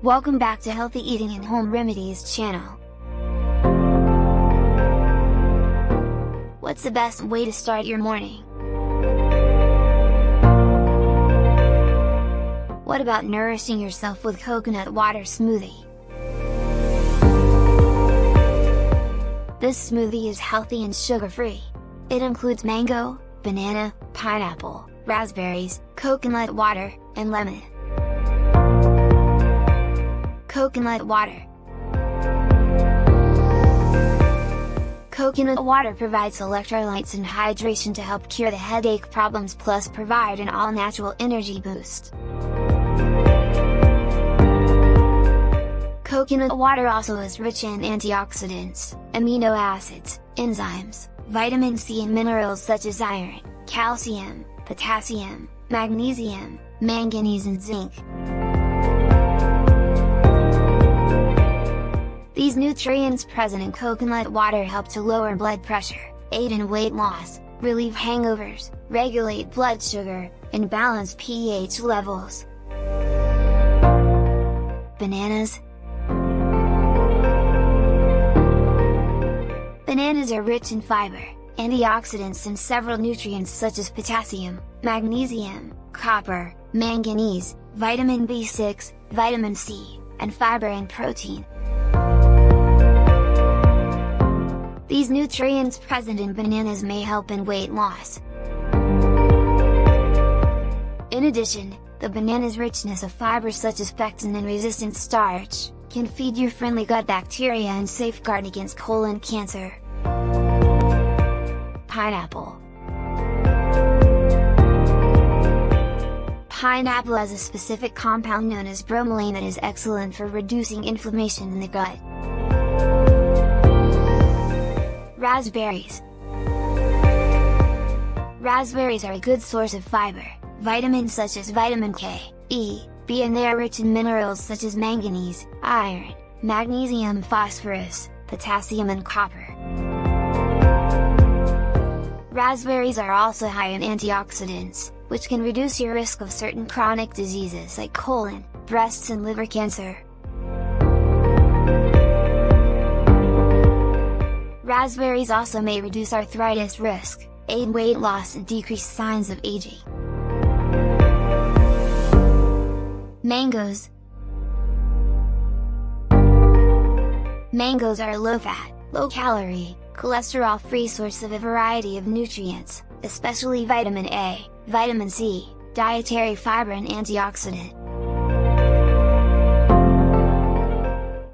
Welcome back to Healthy Eating and Home Remedies channel. What's the best way to start your morning? What about nourishing yourself with coconut water smoothie? This smoothie is healthy and sugar-free. It includes mango, banana, pineapple, raspberries, coconut water, and lemon. Coconut water. Coconut water provides electrolytes and hydration to help cure the headache problems, plus provide an all-natural energy boost. Coconut water also is rich in antioxidants, amino acids, enzymes, vitamin C and minerals such as iron, calcium, potassium, magnesium, manganese and zinc. These nutrients present in coconut water help to lower blood pressure, aid in weight loss, relieve hangovers, regulate blood sugar, and balance pH levels. Bananas. Bananas are rich in fiber, antioxidants and several nutrients such as potassium, magnesium, copper, manganese, vitamin B6, vitamin C, and fiber and protein. These nutrients present in bananas may help in weight loss. In addition, the banana's richness of fibers such as pectin and resistant starch can feed your friendly gut bacteria and safeguard against colon cancer. Pineapple. Pineapple has a specific compound known as bromelain that is excellent for reducing inflammation in the gut. Raspberries. Raspberries are a good source of fiber, vitamins such as vitamin K, E, B, and they are rich in minerals such as manganese, iron, magnesium, phosphorus, potassium and copper. Raspberries are also high in antioxidants, which can reduce your risk of certain chronic diseases like colon, breast and liver cancer. Raspberries also may reduce arthritis risk, aid weight loss and decrease signs of aging. Mangoes. Mangoes are a low-fat, low-calorie, cholesterol-free source of a variety of nutrients, especially vitamin A, vitamin C, dietary fiber and antioxidant.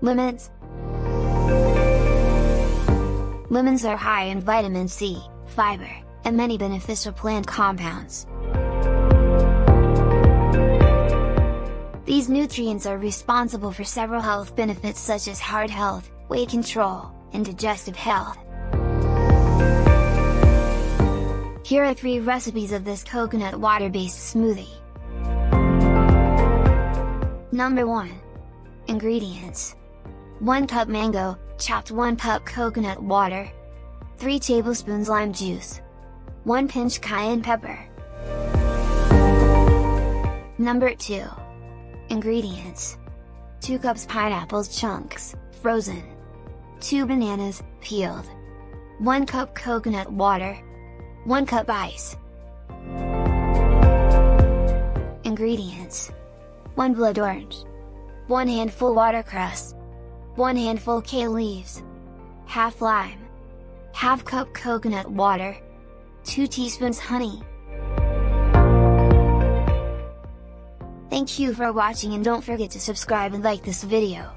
Lemons. Lemons are high in vitamin C, fiber, and many beneficial plant compounds. These nutrients are responsible for several health benefits such as heart health, weight control, and digestive health. Here are 3 recipes of this coconut water-based smoothie. Number 1. Ingredients: 1 cup mango, chopped 1 cup coconut water, 3 tablespoons lime juice, 1 pinch cayenne pepper. Number 2. Ingredients: 2 cups pineapples chunks, frozen, 2 bananas, peeled, 1 cup coconut water, 1 cup ice. Ingredients: 1 blood orange, 1 handful watercress, 1 handful kale leaves, half lime, half cup coconut water, 2 teaspoons honey. Thank you for watching and don't forget to subscribe and like this video.